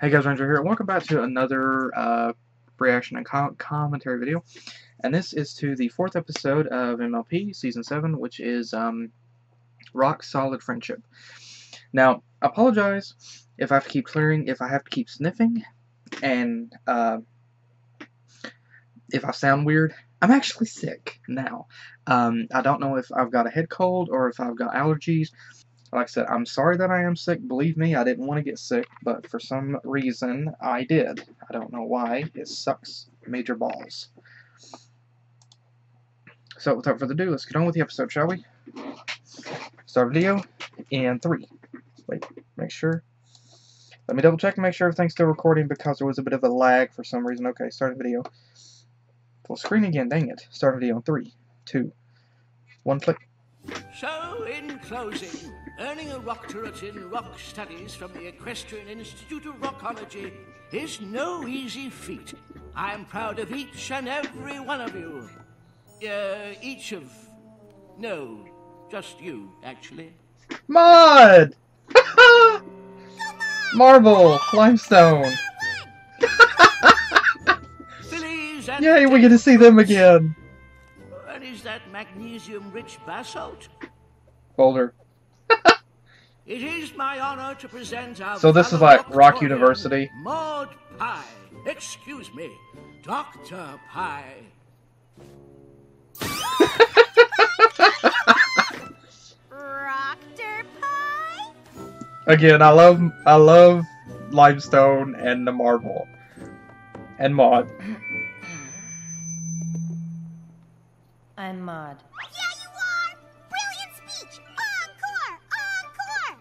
Hey guys, Ranger here. Welcome back to another reaction and commentary video. And this is to the 4th episode of MLP Season 7, which is Rock Solid Friendship. Now, I apologize if I have to keep clearing, if I have to keep sniffing, and if I sound weird. I'm actually sick now. I don't know if I've got a head cold or if I've got allergies. Like I said, I'm sorry that I am sick. Believe me, I didn't want to get sick, but for some reason, I did. I don't know why. It sucks major balls. So, without further ado, let's get on with the episode, shall we? Start video in 3. Wait, make sure. Let me double check and make sure everything's still recording because there was a bit of a lag for some reason. Okay, start video. Full screen again, dang it. Start video in 3, 2, 1, click. So, in closing, earning a doctorate in rock studies from the Equestrian Institute of Rockology is no easy feat. I am proud of each and every one of you. No, just you, actually. Maud! Marble! Limestone! Fillies and Yay, we get to see them again! And is that magnesium-rich basalt? Boulder. It is my honor to present our So this is like Rock University. Maud Pie. Excuse me, Dr. Pie. Rockter Pie? Again, I love limestone and the marble. And Maud. I'm Maud. Yeah, you are! Brilliant speech! Encore! Encore!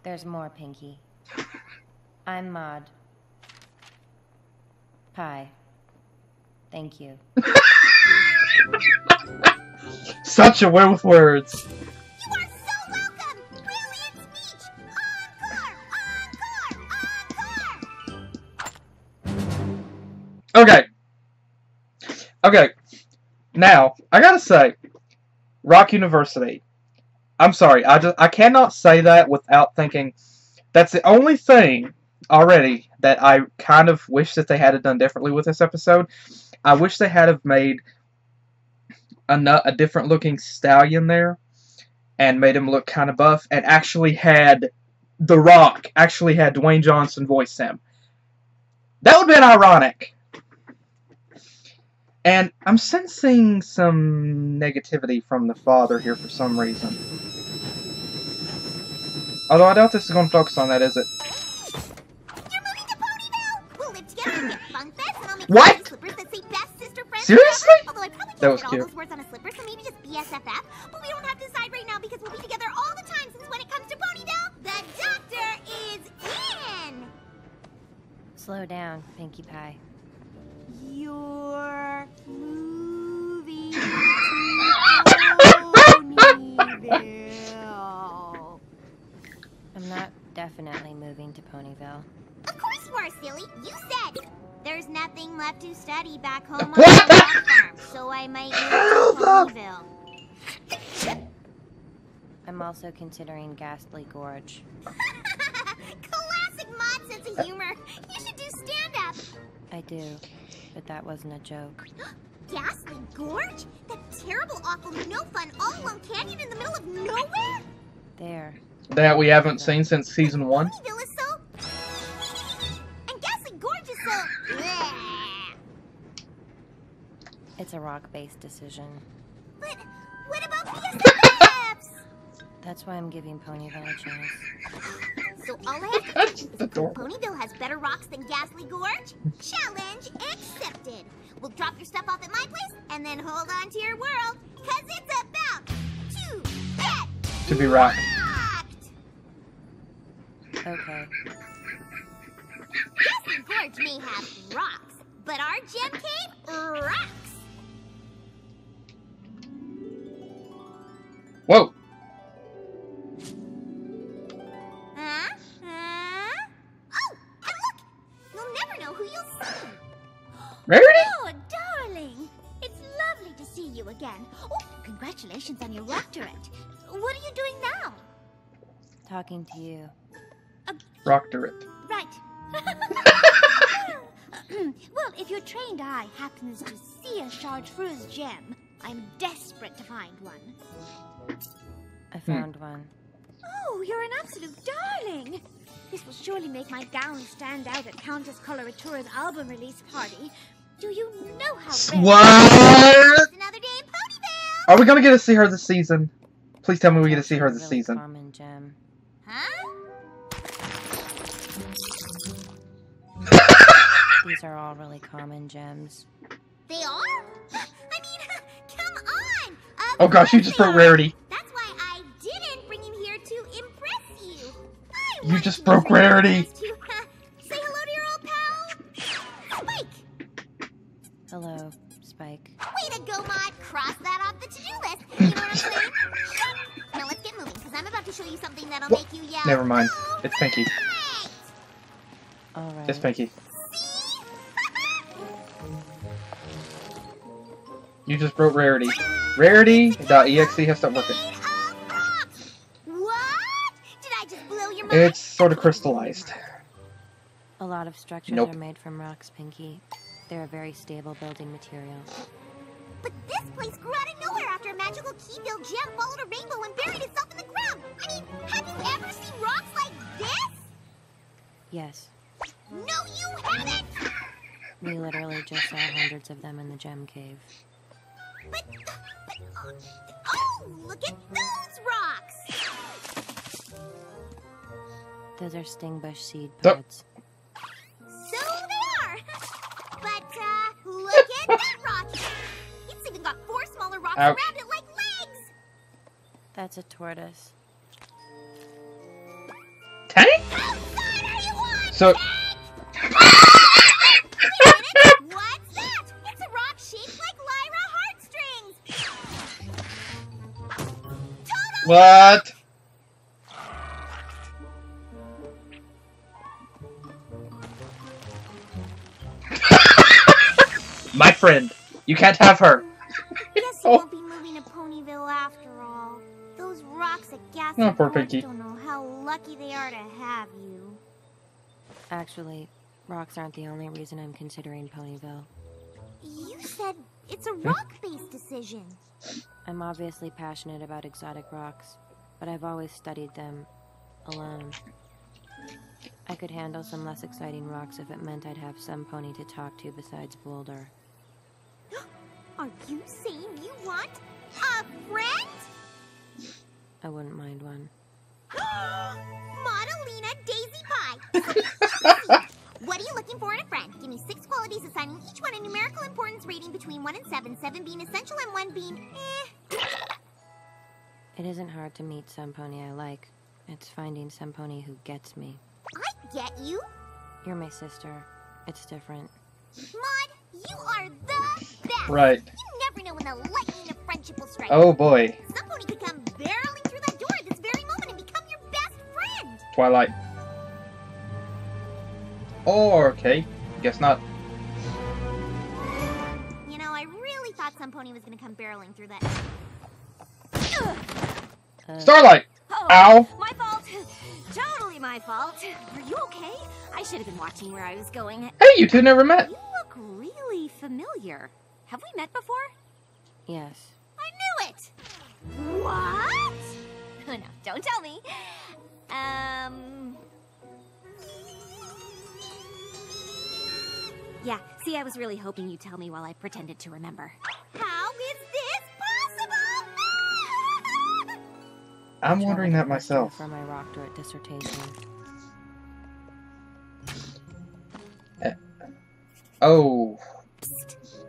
There's more, Pinkie. I'm Maud. Pie. Thank you. Such a win with words. You are so welcome! Brilliant speech! Encore! Encore! Encore! Okay. Now, I gotta say, Rock University. I'm sorry, I cannot say that without thinking that's the only thing already that I kind of wish that they had done differently with this episode. I wish they had have made a different looking stallion there and made him look kind of buff and actually had The Rock, actually had Dwayne Johnson voice him. That would have been ironic. And I'm sensing some negativity from the father here for some reason. Although I doubt this is going to focus on that, is it? You're moving to Ponyville! We'll live together and get fun fest, and I'll make What? slippers that say best sister friends. Seriously? Although I probably That can't was fit all cute. those words on a slipper, so maybe just BSFF. But we don't have to decide right now because we'll be together all the time since when it comes to Ponyville, the doctor is in! Slow down, Pinkie Pie. You're moving to Ponyville. I'm not definitely moving to Ponyville. Of course you are, silly. You said there's nothing left to study back home on What? the rock farm, so I might move to Ponyville. I'm also considering Ghastly Gorge. Classic Maud sense of humor. You should do stand-up. I do, but that wasn't a joke. Ghastly Gorge? That terrible, awful, no-fun, all-alone canyon in the middle of nowhere? There. That we haven't seen since season 1. Ponyville is so... and Ghastly Gorge is so... bleh. It's a rock-based decision. But what about BSFs? That's why I'm giving Ponyville a chance. So all I have That's to do is adorable. prove Ponyville has better rocks than Ghastly Gorge? Challenge accepted. We'll drop your stuff off at my place and then hold on to your world, cause it's about to get To be rocked. rocked. Okay. Ghastly Gorge may have rocks, but our gem cave rocks. Whoa. Oh, and look! You'll never know who you'll see. Rarity? Oh, darling! It's lovely to see you again. Oh, congratulations on your doctorate. What are you doing now? Talking to you. Doctorate. Right. Well, if your trained eye happens to see a chartreuse gem, I'm desperate to find one. I found one. Oh, you're an absolute darling. This will surely make my gown stand out at Countess Coloratura's album release party. Do you know how rare What? it's another day in Ponyville? Are we gonna get to see her this season? Please tell me we get to see her this Really season. Common gem. Huh? These are all really common gems. They are? I mean, come on! Oh gosh, you just broke rarity. That's why I didn't bring him here to impress you. You just broke rarity. Say hello to your old pal, Spike. Hello, Spike. Way to go, Maud. Cross that off the to-do list. You know what I'm saying? Now let's get moving, because I'm about to show you something that'll make you yell. Never mind. "Oh, It's Pinkie. right!" Alright. It's Pinkie. See? You just broke rarity. Rarity.exe has stopped working. Made of rocks. What? Did I just blow your mind? It's sort of crystallized. A lot of structures Nope. are made from rocks, Pinkie. They're a very stable building material. But this place grew out of nowhere after a magical key-filled gem followed a rainbow and buried itself in the ground. I mean, have you ever seen rocks like this? Yes, No, you haven't! we literally just saw hundreds of them in the gem cave. But oh, look at those rocks! Those are stingbush seed Duh. pods. So they are. But, look at that rock. It's even got 4 smaller rocks Ouch. around it like legs. That's a tortoise. Tank? Outside are you on? So- Wait a minute. What's that? It's a rock shaped like Lyra heartstrings. Total. What? My friend, you can't have her. Guess you Oh. won't be moving to Ponyville after all. Those rocks at Gas Oh, poor Gorge Pinkie. don't know how lucky they are to have you. Actually, rocks aren't the only reason I'm considering Ponyville. You said it's a rock-based decision. I'm obviously passionate about exotic rocks, but I've always studied them alone. I could handle some less exciting rocks if it meant I'd have some pony to talk to besides Boulder. Are you saying you want a friend? I wouldn't mind one. Modelina Daisy Pie. What are you looking for in a friend? Give me 6 qualities assigning each one a numerical importance rating between 1 and 7, 7 being essential and 1 being It isn't hard to meet some pony I like. It's finding some pony who gets me. I get you. You're my sister. It's different. Maud, you are the best. Right. You never know when the lightning of friendship will strike. Oh boy. Some pony could come barreling through that door at this very moment and become your best friend. Twilight. Oh, okay. Guess not. You know, I really thought some pony was gonna come barreling through that. Starlight! Oh, Ow! my fault. Totally my fault. Are you okay? I should have been watching where I was going. Hey, you two never met. You look really familiar. Have we met before? Yes. I knew it! What? No, don't tell me. Yeah, see, I was really hoping you'd tell me while I pretended to remember. How is this possible? I'm Tried wondering to that prepare myself. for my doctorate dissertation. Oh.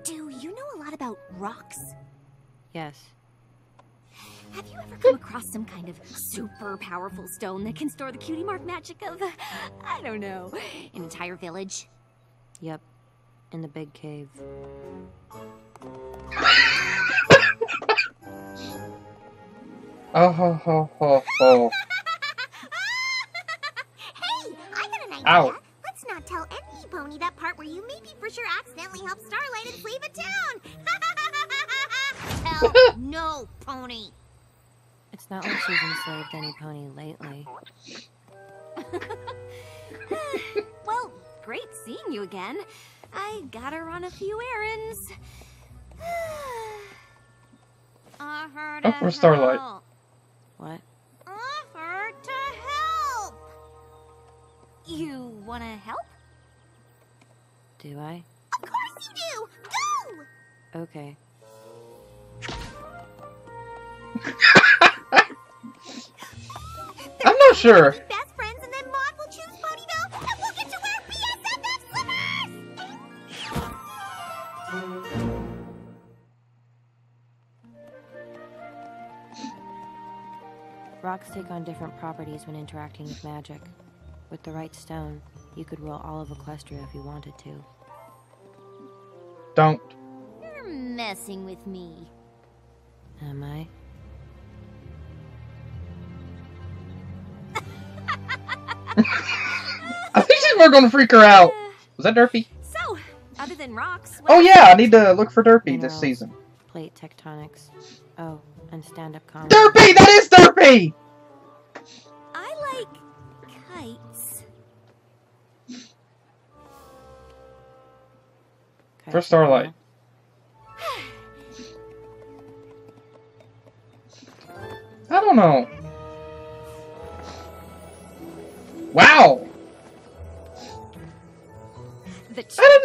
Do you know a lot about rocks? Yes. Have you ever come across some kind of super powerful stone that can store the cutie mark magic of, I don't know, an entire village? Yep. In the big cave. Oh ho ho ho ho. Hey, I got an idea. Ow. Let's not tell any pony that part where you maybe for sure accidentally helped Starlight enslave a town. Tell no pony. It's not like she's enslaved any pony lately. Well, seeing you again. I gotta run a few errands. Offer to where's Starlight? help. What? Offer to help. You wanna help? Do I? Of course you do. Go. Okay. I'm not sure. Best friends, and then Maud will choose Ponyville, and we'll get to wear BSFF slippers. Rocks take on different properties when interacting with magic. With the right stone, you could rule all of Equestria if you wanted to. Don't. You're messing with me. Am I? I think we're gonna freak her out. Was that Derpy? So, other than rocks, Oh yeah, I need to look for Derpy this Minerals, season. Plate tectonics. Oh, and stand-up comedy. Derpy! That is Derpy! I like kites. For Starlight. I don't know. Wow! The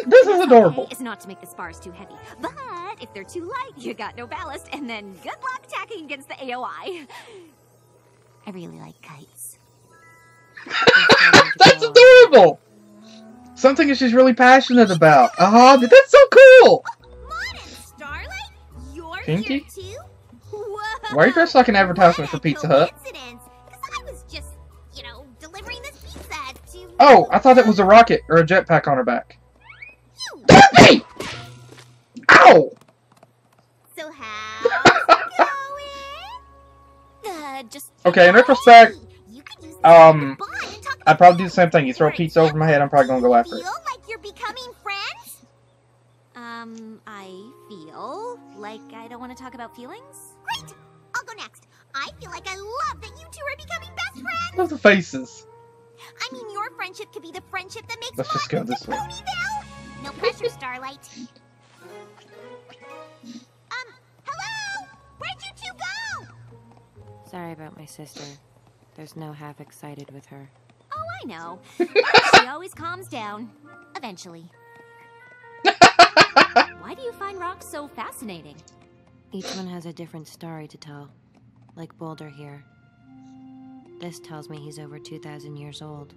This is adorable. is not to make the spars too heavy, but if they're too light, you got no ballast, and then good luck tacking against the AOI. I really like kites. That's adorable! Something that she's really passionate about. That's so cool! Maud and Starlight, you're Pinkie? here too? Whoa! Why are you dressed like an advertisement for What a Pizza Hut? coincidence, 'cause I was just, delivering this pizza to... Oh, I thought that was a rocket or a jetpack on her back. You. Derpy! Ow! So how's it going? Just Okay, in retrospect, You could use this um, to bond and talk I'd probably do the same thing. You throw pizza over my head, I'm probably gonna go after it. Feel like you're becoming friends? I feel like I don't want to talk about feelings. Great! I'll go next. I feel like I love that you two are becoming best friends. Look at the faces. I mean, your friendship could be the friendship that makes Let's just go this way. Ponyville. No pressure, Starlight. Hello? Where'd you two go? Sorry about my sister. There's no half excited with her. Oh, I know. She always calms down. Eventually. Why do you find rocks so fascinating? Each one has a different story to tell. Like Boulder here. This tells me he's over 2,000 years old.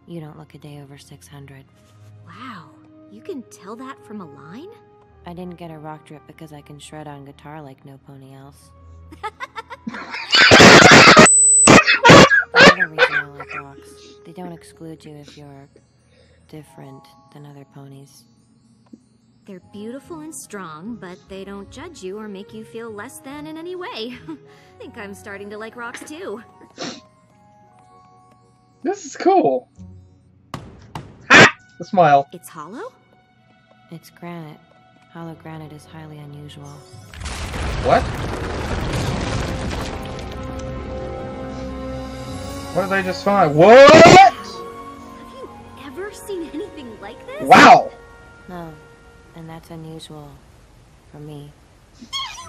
You don't look a day over 600. Wow, you can tell that from a line? I didn't get a rock drip because I can shred on guitar like no pony else. Another reason I like rocks. They don't exclude you if you're different than other ponies. They're beautiful and strong, but they don't judge you or make you feel less than in any way. I think I'm starting to like rocks too. This is cool. Ha! The smile. It's hollow? It's granite. Hollow granite is highly unusual. What? What did they just find? What? Have you ever seen anything like this? Wow! No, and that's unusual for me.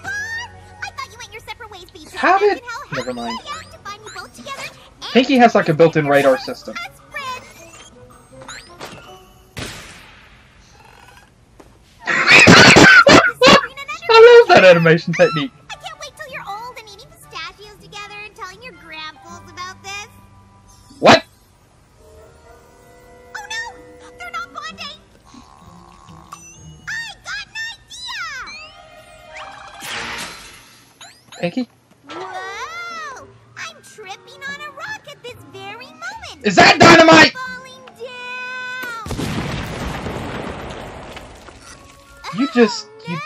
I thought you went your separate ways, but you How can't did- imagine how Never happy mind. I am to find you both together. And Pinkie has like a built-in radar system. as friends. I love that animation technique. I can't wait till you're old and eating pistachios together and telling your grandpas about this. What? Oh no! They're not bonding! I got an idea! Pinkie? Whoa! I'm tripping on a rock at this very moment! Is that dynamite? Falling down! You just... No!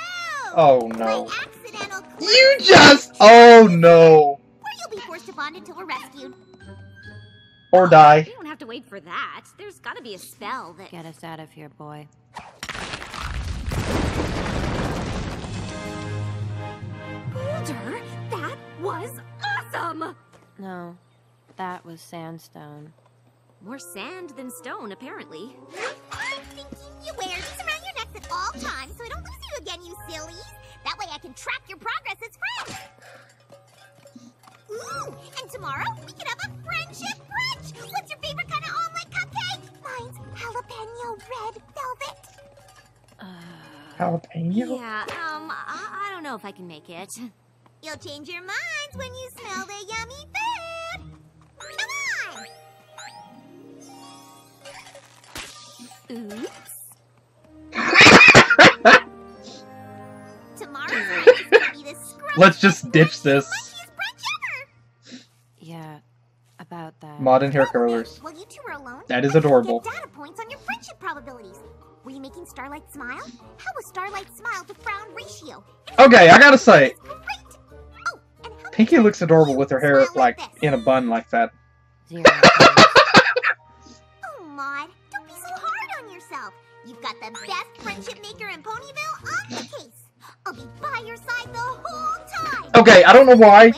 Oh no. My accidental clip. You just... Oh no. Or you'll be forced to bond until we're rescued. Or die. We don't have to wait for that. There's gotta be a spell that... Get us out of here, boy. Boulder, that was awesome! No, that was sandstone. More sand than stone, apparently. Pinkie, you wear these around your necks at all times so I don't lose you again, you sillies. That way I can track your progress as friends. Ooh, and tomorrow we can have a friendship brunch. What's your favorite kind of omelet cupcake? Mine's jalapeno red velvet. Jalapeno? Yeah, I don't know if I can make it. You'll change your minds when you smell the yummy food. Come on. Oops. Tomorrow's brunch is gonna be the scrub. Let's just ditch this. Munchiest brunch ever. Yeah, about that. Maud and hair curlers. While you two were alone, That is I could adorable. Get data points on your friendship probabilities. Were you making Starlight smile? How was Starlight's smile to frown ratio? Okay, I gotta say, It's great. Oh, and how Pinkie looks adorable with her hair, Smile like like, this. in a bun like that. 0. Oh, Maud, don't be so hard on yourself. You've got the best friendship maker in Ponyville on the case. I'll be by your side the whole time. Okay, I don't know why, You're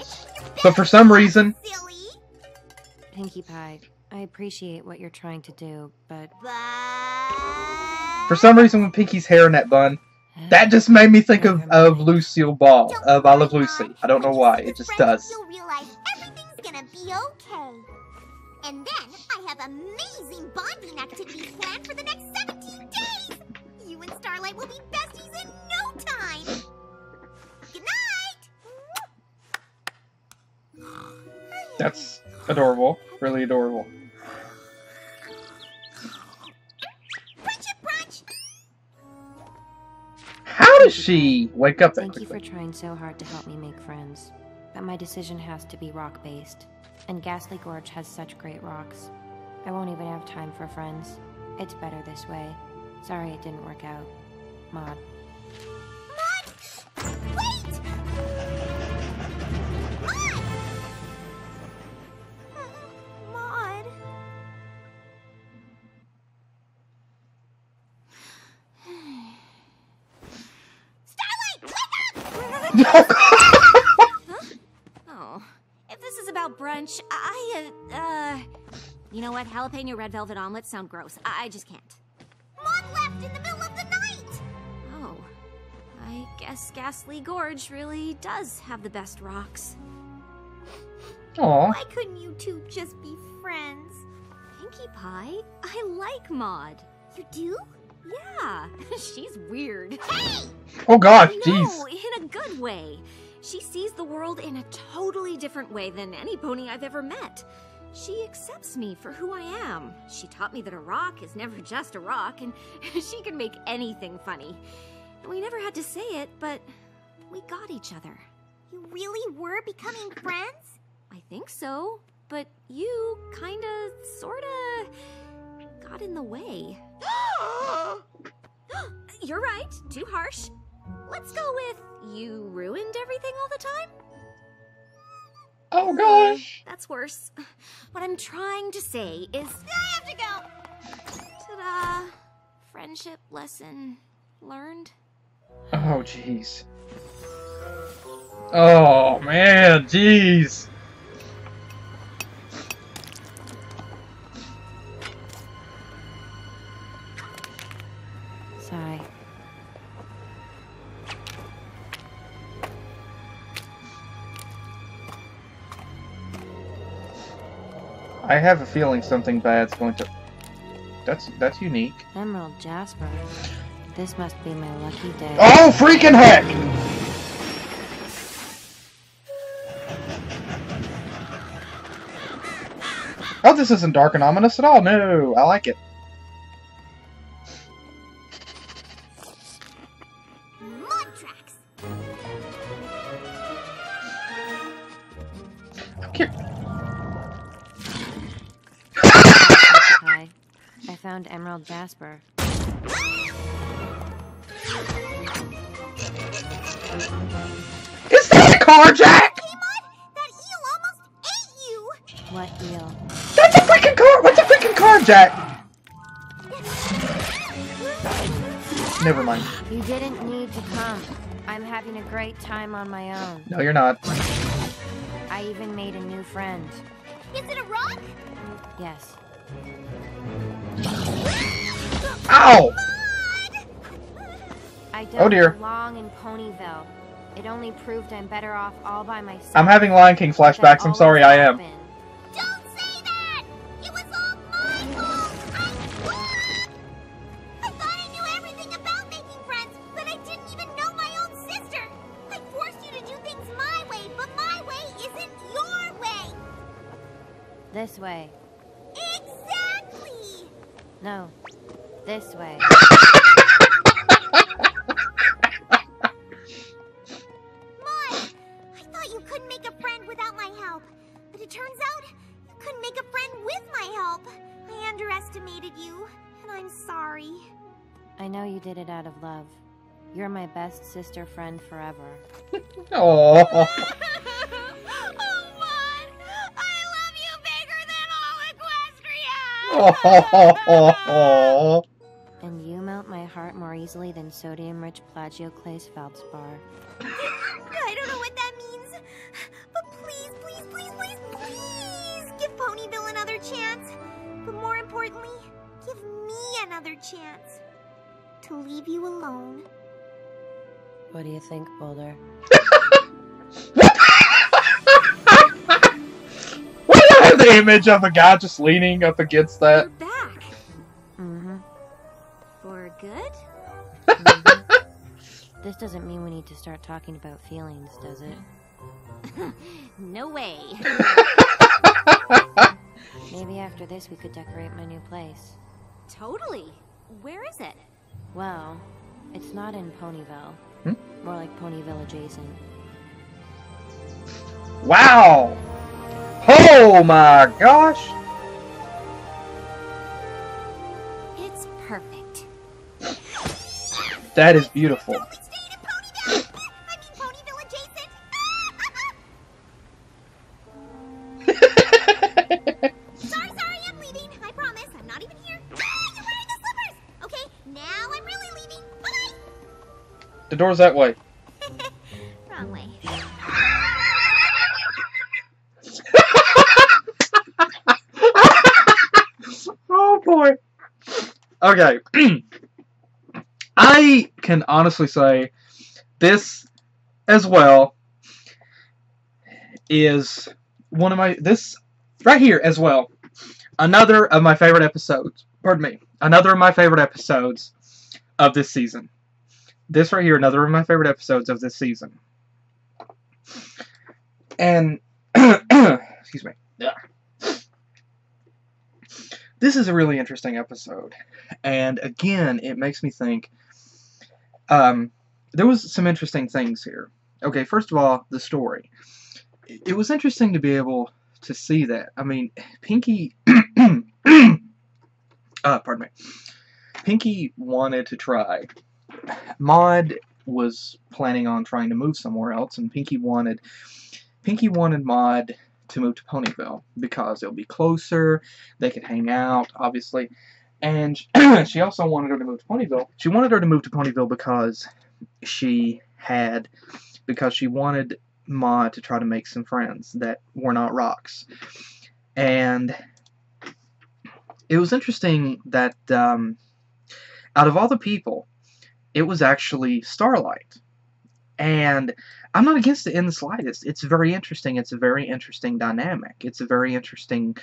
but for some reason, silly. Pinkie Pie, I appreciate what you're trying to do, but when Pinkie's hair in that bun, that just made me think of Lucille Ball, of I Love Lucy. I don't know why, it just does. You'll realize everything's gonna be okay. And then I have amazing bonding activities planned for the next 17 days. You and Starlight will be besties in no time. Good night. That's adorable, really adorable. Friendship brunch. How does she wake up that thank you for quickly? trying so hard to help me make friends. But my decision has to be rock-based. And Ghastly Gorge has such great rocks. I won't even have time for friends. It's better this way. Sorry it didn't work out. Maud. Maud! Wait! Maud! Maud! Starlight, wake up! Oh, if this is about brunch, you know what? Jalapeno red velvet omelets sound gross. I just can't. Maud left in the middle of the night! Oh, I guess Ghastly Gorge really does have the best rocks. Aw. Why couldn't you two just be friends? Pinkie Pie, I like Maud. You do? Yeah, she's weird. Hey! Oh gosh, jeez. No, in a good way. She sees the world in a totally different way than any pony I've ever met. She accepts me for who I am. She taught me that a rock is never just a rock, and she can make anything funny. And we never had to say it, but we got each other. You really were becoming friends? I think so, but you kinda, sorta got in the way. You're right, too harsh. Let's go with you ruined everything all the time? Oh gosh. That's worse. What I'm trying to say is... I have to go! Ta-da! Friendship lesson learned. Oh jeez. Oh man, jeez. Sigh. I have a feeling something bad's going to... That's unique. Emerald Jasper. This must be my lucky day. Oh, freaking heck! Oh, this isn't dark and ominous at all. No, I like it. Mud tracks! I'm curious. Pie. I found Emerald Jasper. Is that a car jack? Hey, Mud! That eel almost ate you! What eel? That's a freaking car! What's a freaking car jack? Never mind. You didn't need to come. I'm having a great time on my own. No, you're not. I even made a new friend. Is it a rock? Yes, Ow! I Oh don't dear. belong in Ponyville. It only proved I'm better off all by myself. I'm having Lion King flashbacks. I'm sorry, I am. Don't say that! It was all my fault! I thought I knew everything about making friends, but I didn't even know my own sister! I forced you to do things my way, but my way isn't your way! This way. Exactly! No. This way. Maud, I thought you couldn't make a friend without my help, but it turns out you couldn't make a friend with my help. I underestimated you, and I'm sorry. I know you did it out of love. You're my best sister friend forever. Oh. Oh, Maud, I love you bigger than all Equestria! Oh. And you melt my heart more easily than sodium-rich plagioclase feldspar. I don't know what that means, but please, please, please, please, please give Ponyville another chance. But more importantly, give me another chance to leave you alone. What do you think, Boulder? Why do I have the image of a guy just leaning up against that? You're back. Mm-hmm. For good? This doesn't mean we need to start talking about feelings, does it? No way. Maybe after this we could decorate my new place. Totally. Where is it? Well, it's not in Ponyville. More like Ponyville adjacent. Wow! Oh my gosh! It's perfect. That is beautiful. Totally staying in Ponyville! I mean Ponyville adjacent! Sorry, I'm leaving. I promise. I'm not even here. Ah, you're wearing the slippers! Okay, now I'm really leaving. Bye-bye! The door's that way. Wrong way. Oh boy. Okay. I can honestly say this as well is one of my, this right here as well, another of my favorite episodes, pardon me, another of my favorite episodes of this season. This right here, another of my favorite episodes of this season. And, excuse me. This is a really interesting episode. And again, it makes me think, there was some interesting things here. Okay, first of all, the story. It was interesting to be able to see that. I mean, Pinkie, pardon me. Pinkie wanted to try. Maud was planning on trying to move somewhere else, and Pinkie wanted Maud to move to Ponyville because it'll be closer, they could hang out, obviously. And she also wanted her to move to Ponyville. She wanted her to move to Ponyville because she wanted Maud to try to make some friends that were not rocks. And it was interesting that out of all the people, it was actually Starlight. And I'm not against it in the slightest. It's very interesting. It's a very interesting dynamic. It's a very interesting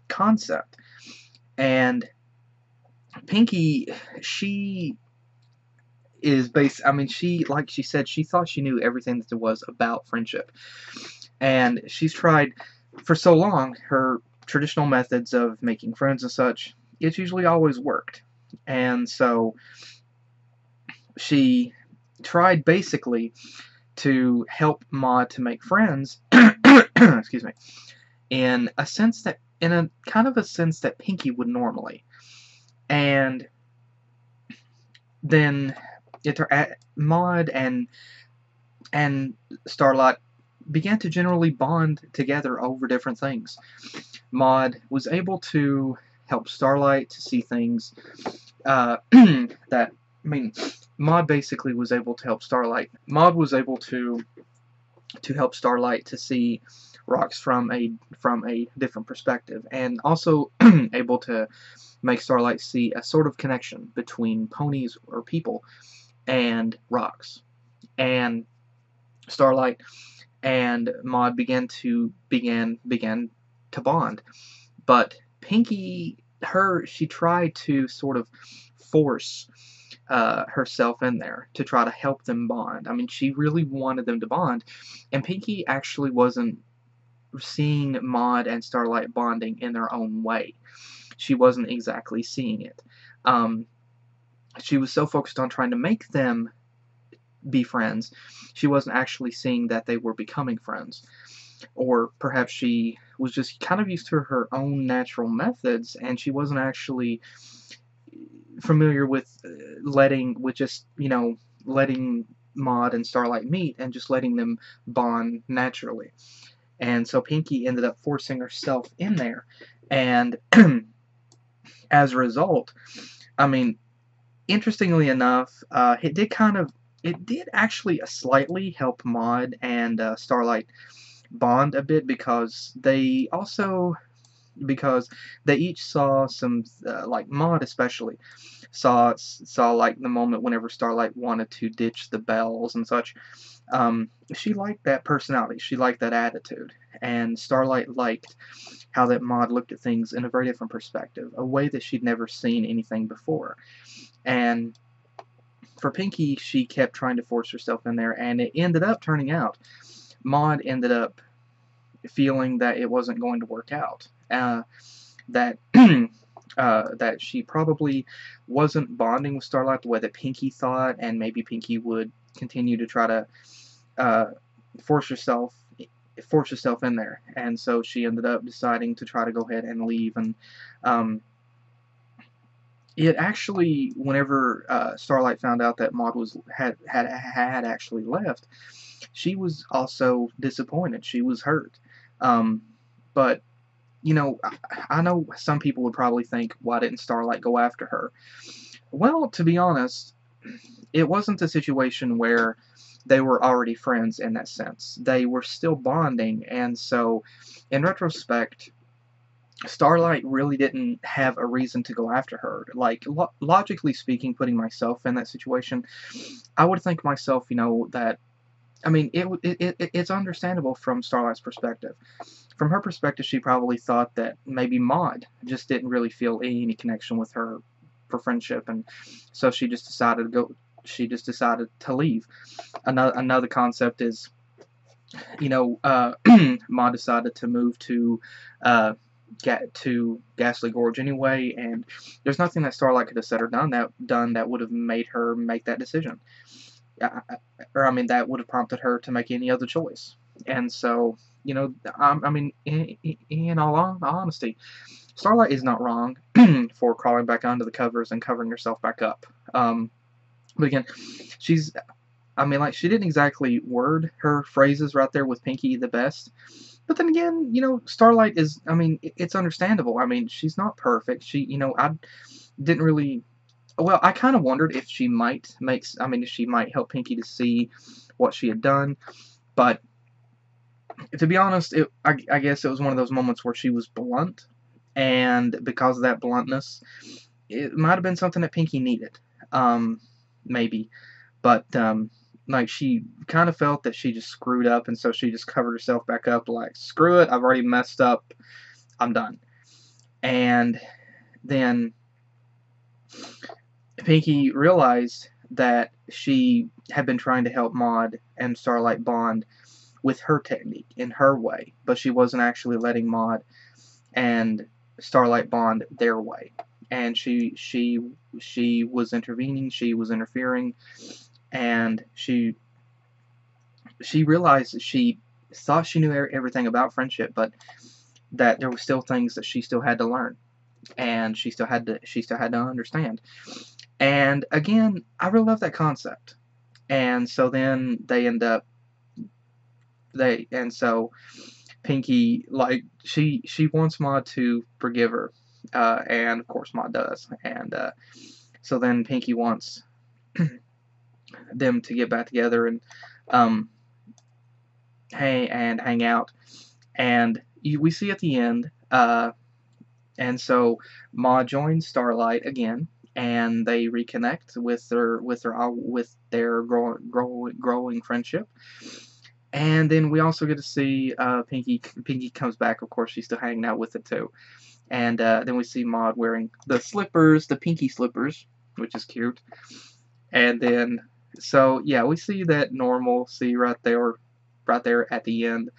concept. And Pinkie, she is like she said, she thought she knew everything that there was about friendship. And she's tried for so long her traditional methods of making friends and such. It's usually always worked. And so she tried basically to help Maud to make friends, excuse me, in a kind of a sense that Pinkie would normally. And then Maud and Starlight began to generally bond together over different things. Maud was able to help Starlight to see things Maud basically was able to help Starlight. Maud was able to help Starlight to see rocks from a different perspective, and also able to make Starlight see a sort of connection between ponies or people and rocks. And Starlight and Maud began to bond. But Pinkie, she tried to sort of force herself in there to try to help them bond. I mean, she really wanted them to bond, and Pinkie actually wasn't seeing Maud and Starlight bonding in their own way. She wasn't exactly seeing it. She was so focused on trying to make them be friends, she wasn't actually seeing that they were becoming friends. Or perhaps she was just kind of used to her own natural methods, and she wasn't actually familiar with letting Maud and Starlight meet and just letting them bond naturally. And so Pinkie ended up forcing herself in there, and as a result, I mean, interestingly enough, it did actually slightly help Maud and Starlight bond a bit, because they each saw some, like Maud especially saw like the moment whenever Starlight wanted to ditch the bells and such. She liked that personality, she liked that attitude, and Starlight liked how that Maud looked at things in a very different perspective, a way that she'd never seen anything before. And for Pinkie, she kept trying to force herself in there, and it ended up turning out. Maud ended up feeling that it wasn't going to work out. That that she probably wasn't bonding with Starlight the way that Pinkie thought, and maybe Pinkie would continue to try to force herself in there. And so she ended up deciding to try to go ahead and leave. And it actually, whenever Starlight found out that Maud had actually left, she was also disappointed. She was hurt. But you know, I know some people would probably think, why didn't Starlight go after her? Well, to be honest, it wasn't a situation where they were already friends in that sense. They were still bonding, and so, in retrospect, Starlight really didn't have a reason to go after her. Like, logically speaking, putting myself in that situation, I would think myself, that, I mean, it's understandable from Starlight's perspective. From her perspective, she probably thought that maybe Maud just didn't really feel any connection with her for friendship, and so she just decided to go. She just decided to leave. Another concept is, Maud decided to move to Ghastly Gorge anyway, and there's nothing that Starlight could have said or done that would have made her make that decision. That would have prompted her to make any other choice. And so, in all honesty, Starlight is not wrong for crawling back onto the covers and covering herself back up. But again, she didn't exactly word her phrases right there with Pinkie the best. But then again, Starlight is, it's understandable. She's not perfect. I didn't really, well, I kind of wondered if she might help Pinkie to see what she had done. But to be honest, I guess it was one of those moments where she was blunt, and because of that bluntness, it might have been something that Pinkie needed, maybe, but she kind of felt that she just screwed up, and so she just covered herself back up, like, screw it, I've already messed up, I'm done. And then Pinkie realized that she had been trying to help Maud and Starlight bond with her technique, in her way, but she wasn't actually letting Maud and Starlight bond their way. And she was intervening, she was interfering, and she realized that she thought she knew everything about friendship, but that there were still things that she still had to learn, and she still had to understand. And again, I really love that concept. And so then so Pinkie, she wants Maud to forgive her, and of course Maud does, and so then Pinkie wants them to get back together and hang out, And we see at the end, and so Maud joins Starlight again, and they reconnect with their growing friendship. And then we also get to see Pinkie. Pinkie comes back. Of course, she's still hanging out with it too. And then we see Maud wearing the slippers, the Pinkie slippers, which is cute. And then, so yeah, we see that normalcy right there at the end.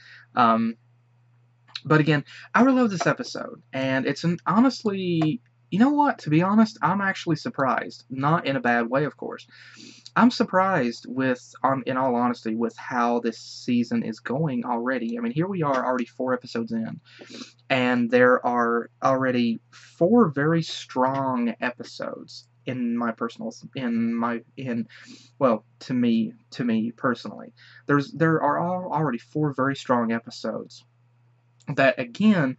But again, I really love this episode, and it's honestly, you know what? To be honest, I'm actually surprised. Not in a bad way, of course. I'm surprised in all honesty, with how this season is going already. I mean, here we are already 4 episodes in, and there are already 4 very strong episodes well, to me personally. There are already 4 very strong episodes that again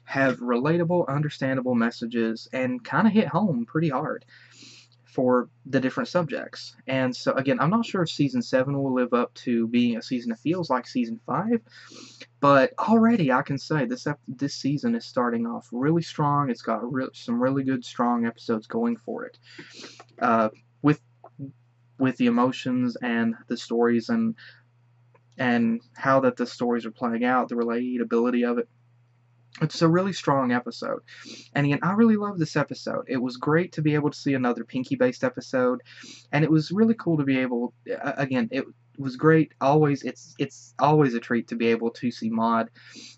have relatable, understandable messages and kind of hit home pretty hard for the different subjects. And so again, I'm not sure if season 7 will live up to being a season that feels like season 5, but already I can say this season is starting off really strong. It's got some really good, strong episodes going for it, with the emotions and the stories and how that the stories are playing out, the relatability of it. It's a really strong episode. And again, I really love this episode. It was great to be able to see another Pinkie-based episode, and it was really cool to be able, again, it was great. It's always a treat to be able to see Maud.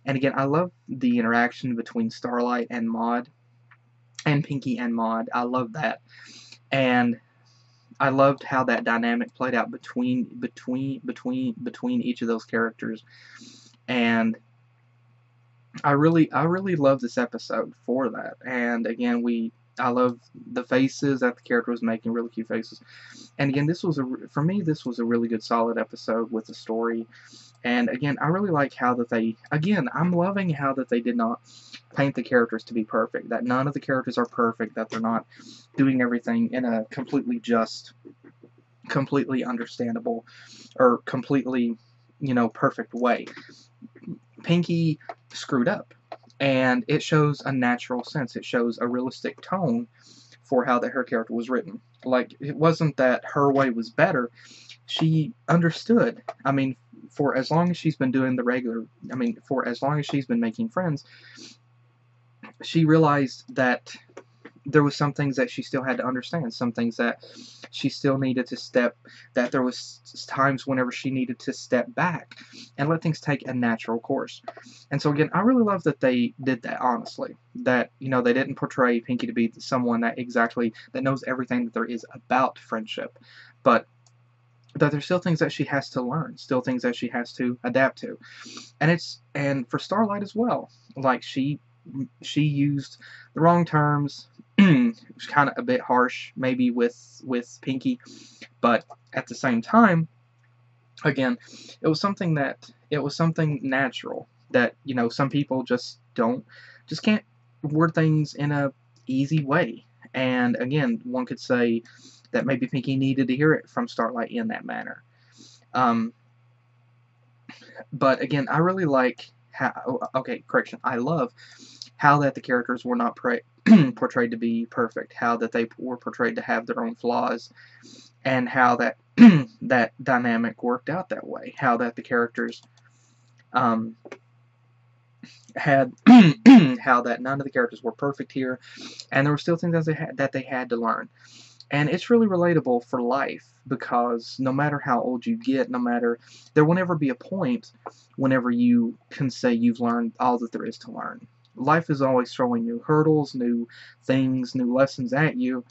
And again, I love the interaction between Starlight and Maud, and Pinkie and Maud. I love that. And I loved how that dynamic played out between each of those characters. And I really love this episode for that. And again, I love the faces that the character was making, really cute faces. And again, for me, this was a really good, solid episode with the story. And again, I really like how that I'm loving how that they did not paint the characters to be perfect, that none of the characters are perfect, that they're not doing everything in a completely just, completely understandable, or completely, perfect way. Pinkie screwed up, and it shows a natural sense. It shows a realistic tone for how her character was written. Like, it wasn't that her way was better. She understood. I mean, for as long as she's been doing for as long as she's been making friends, she realized that there was some things that she still had to understand, some things that she still needed to that there was times whenever she needed to step back and let things take a natural course. And so again, I really love that they did that, honestly. That, they didn't portray Pinkie to be someone that knows everything that there is about friendship, but that there's still things that she has to learn, still things that she has to adapt to. And for Starlight as well, like she used the wrong terms. It was kind of a bit harsh, maybe with Pinkie, but at the same time, again, it was something natural that some people just can't word things in a easy way. And again, one could say that maybe Pinkie needed to hear it from Starlight in that manner. But again, I really like I love how that the characters were not portrayed to be perfect, how that they were portrayed to have their own flaws, and how that that dynamic worked out that way, how that the characters had how that none of the characters were perfect here, and there were still things that they had to learn. And it's really relatable for life, because no matter how old you get, there will never be a point whenever you can say you've learned all that there is to learn. Life is always throwing new hurdles, new things, new lessons at you,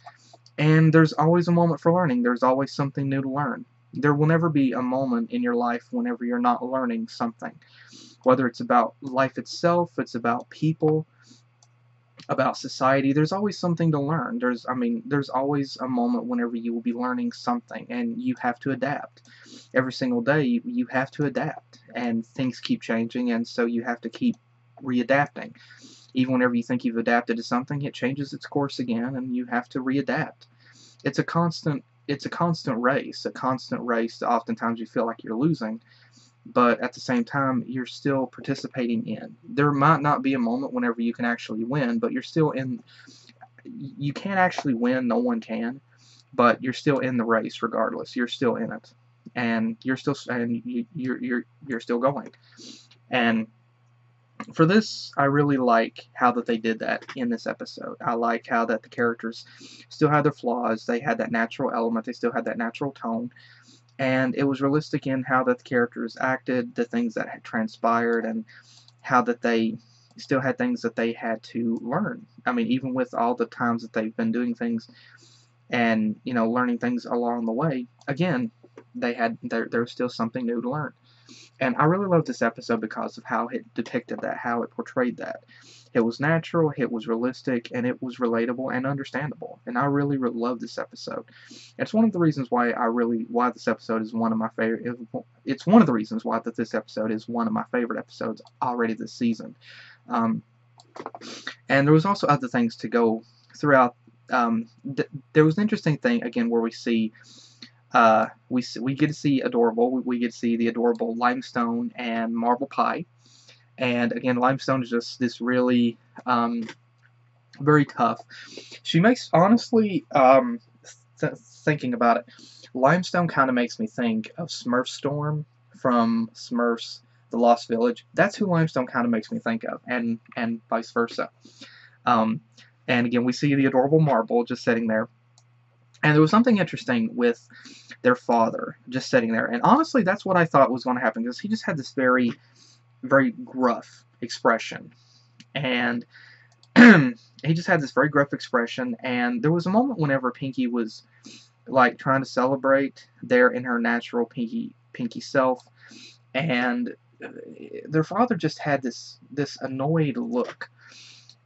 and there's always a moment for learning. There's always something new to learn. There will never be a moment in your life whenever you're not learning something. Whether it's about life itself, it's about people, about society, there's always something to learn. There's always a moment whenever you will be learning something, and you have to adapt. Every single day, you have to adapt, and things keep changing, and so you have to keep readapting. Even whenever you think you've adapted to something, it changes its course again, and you have to readapt. It's a constant race. Oftentimes you feel like you're losing, but at the same time, you're still participating in. There might not be a moment whenever you can actually win, but you're still in. You can't actually win. No one can, but you're still in the race regardless. You're still in it, and you're still you're still going. And for this, I really like how that they did that in this episode. I like how that the characters still had their flaws. They had that natural element. They still had that natural tone. And it was realistic in how that the characters acted, the things that had transpired, and how that they still had things that they had to learn. I mean, even with all the times that they've been doing things and, you know, learning things along the way, again, there was still something new to learn. And I really loved this episode because of how it depicted that, how it portrayed that. It was natural, it was realistic, and it was relatable and understandable. And I really, really love this episode. It's one of the reasons why this episode is one of my favorite. It's one of the reasons why this episode is one of my favorite episodes already this season. And there was also other things to go throughout. There was an interesting thing again where we see. We get to see adorable. We get to see the adorable Limestone and Marble Pie. And again, Limestone is just this really very tough. She makes, honestly, thinking about it, Limestone kind of makes me think of Smurf Storm from Smurfs The Lost Village. That's who Limestone kind of makes me think of, and vice versa. And again, we see the adorable Marble just sitting there. And there was something interesting with their father just sitting there. And honestly, that's what I thought was going to happen, because he just had this very, very gruff expression. And he just had this very gruff expression. And there was a moment whenever Pinkie was like trying to celebrate there in her natural Pinkie self. And their father just had this annoyed look.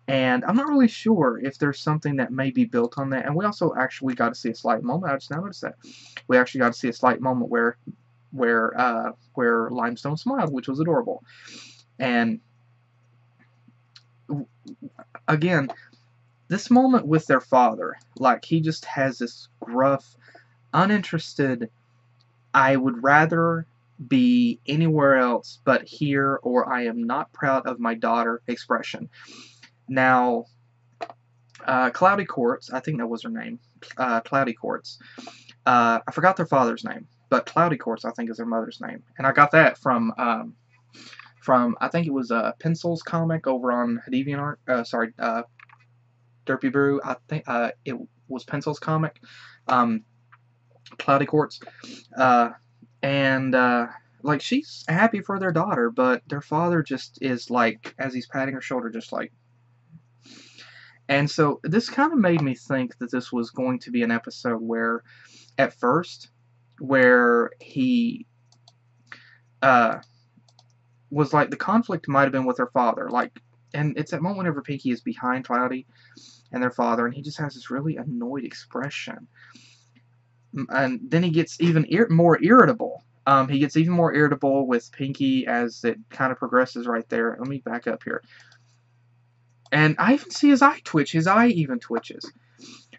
And I'm not really sure if there's something that may be built on that. And we also actually got to see a slight moment. I just now noticed that. We actually got to see a slight moment where Limestone smiled, which was adorable. And again, this moment with their father, like, he just has this gruff, uninterested, I would rather be anywhere else but here, or I am not proud of my daughter expression. Now, Cloudy Quartz, I think that was her name, Cloudy Quartz. I forgot their father's name, but Cloudy Quartz, I think, is their mother's name. And I got that from I think it was Pencil's comic over on DeviantArt. Derpy Brew. I think it was Pencil's comic. Cloudy Quartz. Like, she's happy for their daughter, but their father just is like, as he's patting her shoulder, just like. And so this kind of made me think that this was going to be an episode where, at first, where he was like, the conflict might have been with her father. Like, and it's that moment whenever Pinkie is behind Cloudy and their father, and he just has this really annoyed expression. And then he gets even more irritable. He gets even more irritable with Pinkie as it kind of progresses right there. Let me back up here. And I even see his eye twitch. His eye even twitches.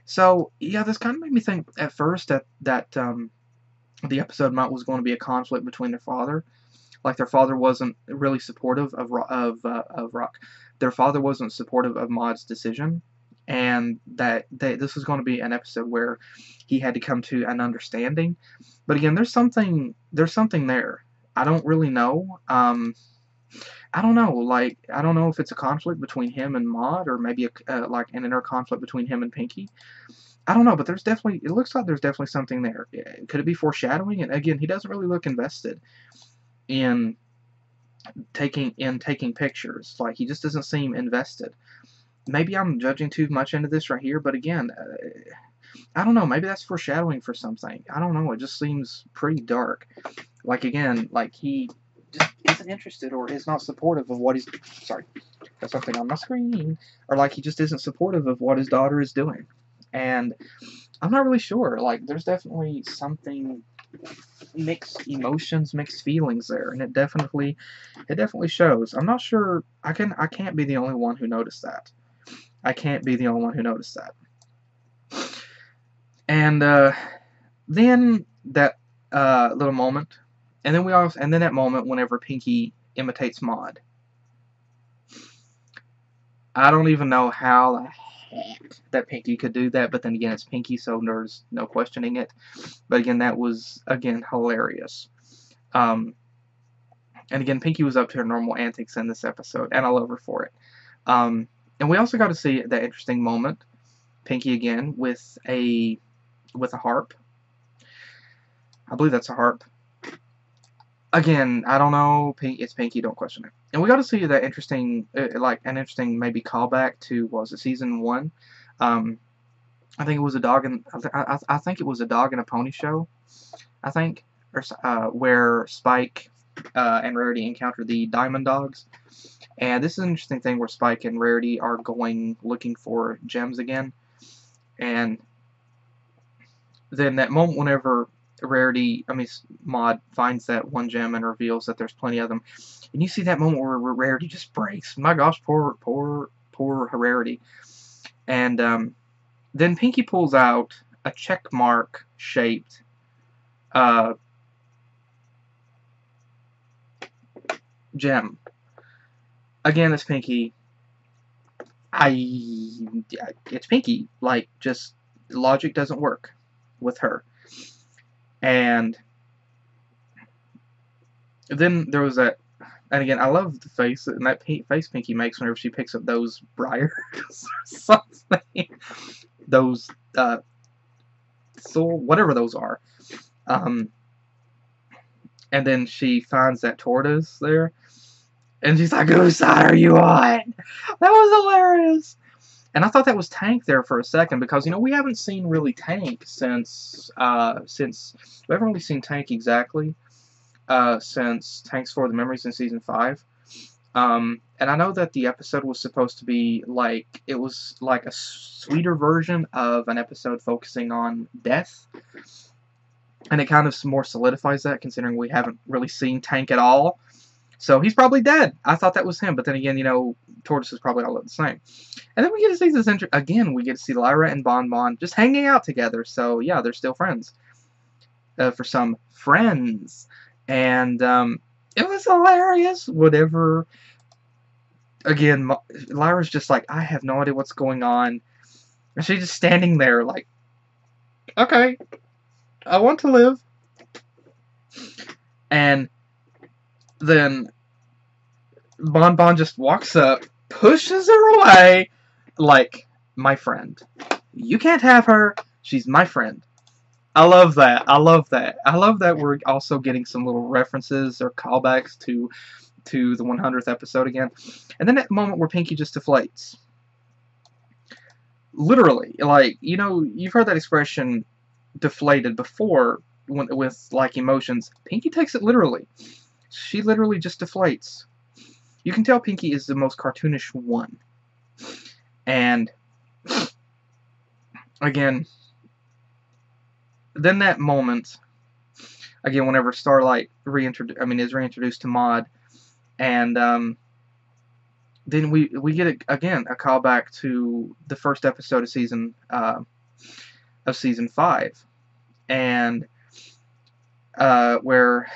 So, yeah, this kind of made me think at first that the episode was going to be a conflict between their father. Like, their father wasn't really supportive of Rock. Their father wasn't supportive of Maud's decision. And that this was going to be an episode where he had to come to an understanding. But again, there's something there. I don't really know. I don't know. Like, I don't know if it's a conflict between him and Maud, or maybe like an inner conflict between him and Pinkie. I don't know, but it looks like there's definitely something there. Could it be foreshadowing? And again, he doesn't really look invested in taking pictures. Like, he just doesn't seem invested. Maybe I'm judging too much into this right here, but again, I don't know. Maybe that's foreshadowing for something. I don't know. It just seems pretty dark. Like, again, like he just isn't interested or is not supportive of what he's... Sorry, got something on my screen. Or like he just isn't supportive of what his daughter is doing. And I'm not really sure. Like, there's definitely something... mixed emotions, mixed feelings there, and it definitely shows. I'm not sure. I can't be the only one who noticed that. I can't be the only one who noticed that. And then that little moment and then that moment whenever Pinkie imitates Maud. I don't even know how the heck that Pinkie could do that, but then again, it's Pinkie, so there's no questioning it. But again, that was, again, hilarious. And again, Pinkie was up to her normal antics in this episode, and I love her for it. And we also got to see that interesting moment, Pinkie again, with a harp. I believe that's a harp. Again, I don't know. It's Pinkie. Don't question it. And we got to see that interesting, like an interesting maybe callback to, what was it, season 1? I think it was a dog and I think it was a dog and a pony show. I think, or where Spike and Rarity encounter the Diamond Dogs. And this is an interesting thing where Spike and Rarity are going looking for gems again. And then that moment whenever Maud finds that one gem and reveals that there's plenty of them. And you see that moment where Rarity just breaks. My gosh, poor Rarity. And then Pinkie pulls out a check mark shaped gem. Again, it's Pinkie. It's Pinkie. Like, just logic doesn't work with her. And then there was that, and again, I love the face, and that face Pinkie makes whenever she picks up those briars or something. Those, soul, whatever those are. And then she finds that tortoise there, and she's like, whose side are you on? That was hilarious. And I thought that was Tank there for a second, because, you know, we haven't seen really Tank since we haven't really seen Tank exactly since Tank's For the Memories in Season 5. And I know that the episode was supposed to be like, it was like a sweeter version of an episode focusing on death. And it kind of more solidifies that, considering we haven't really seen Tank at all. So he's probably dead. I thought that was him, but then again, you know, tortoises probably all look the same. And then we get to see this again. We get to see Lyra and Bon Bon just hanging out together. So yeah, they're still friends. For some friends, and it was hilarious. Whatever. Again, Lyra's just like, I have no idea what's going on, and she's just standing there like, okay, I want to live. And then Bon Bon just walks up, pushes her away, like, my friend. You can't have her. She's my friend. I love that. I love that. I love that we're also getting some little references or callbacks to the 100th episode again. And then that moment where Pinkie just deflates. Literally. Like, you know, you've heard that expression, deflated, before with, like, emotions. Pinkie takes it literally. She literally just deflates. You can tell Pinkie is the most cartoonish one. And again, then that moment, again, whenever Starlight is reintroduced to Maud, and then we get again a callback to the first episode of season 5, and where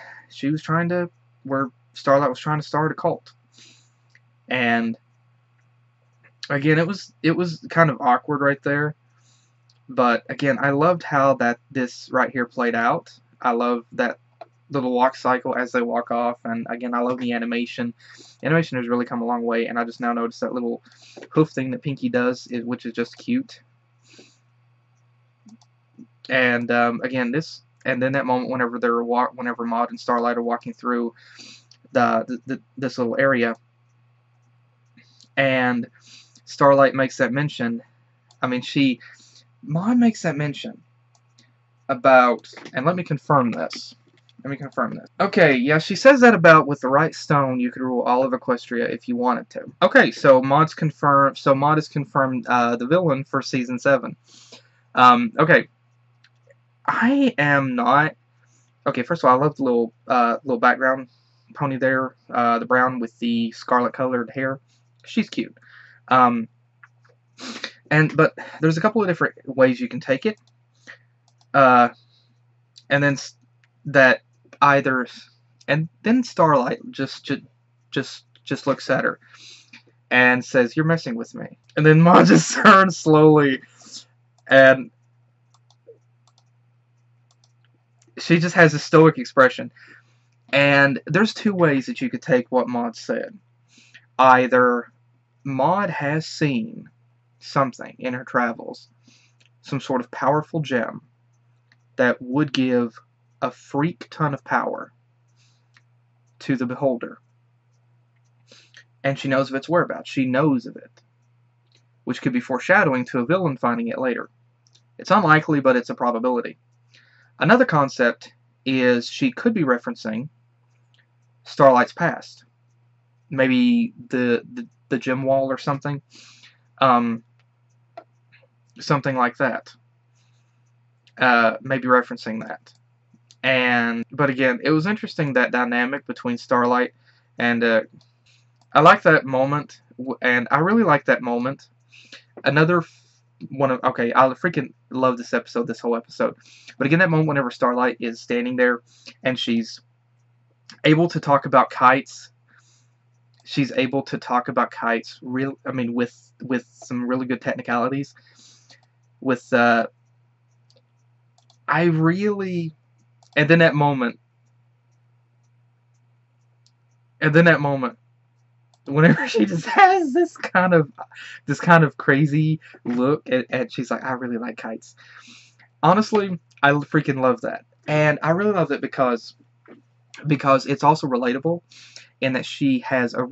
Starlight was trying to start a cult. And again, it was kind of awkward right there, but again, I loved how this right here played out. I love that little walk cycle as they walk off, and again, I love the animation. Animation has really come a long way, and I just now noticed that little hoof thing that Pinkie does, which is just cute. And again, and then that moment whenever Maud and Starlight are walking through this little area, and Starlight makes that mention. Maud makes that mention about, and let me confirm this. Okay, yeah, she says that about, with the right stone, you could rule all of Equestria if you wanted to. Okay, so Maud is confirmed the villain for season 7. Okay. I am not. Okay, first of all, I love the little background pony there, the brown with the scarlet-colored hair. She's cute. But there's a couple of different ways you can take it. And then that either And then Starlight just looks at her and says, "You're messing with me." And then Maud just turns slowly, and she just has a stoic expression. And there's two ways that you could take what Maud said. Either Maud has seen something in her travels, some sort of powerful gem that would give a freak ton of power to the beholder, and she knows of its whereabouts. She knows of it, which could be foreshadowing to a villain finding it later. It's unlikely, but it's a probability. Another concept is she could be referencing Starlight's past. Maybe the gem wall or something. Something like that. Maybe referencing that. But again, it was interesting, that dynamic between Starlight and I like that moment, and I really like that moment. Another one of, okay, I freaking love this episode, this whole episode. But again, that moment whenever Starlight is standing there and she's able to talk about kites. She's able to talk about kites with some really good technicalities. With I really, and then that moment, whenever she just has this kind of crazy look, and she's like, "I really like kites." Honestly, I freaking love that, and I really love it because it's also relatable, in that she has a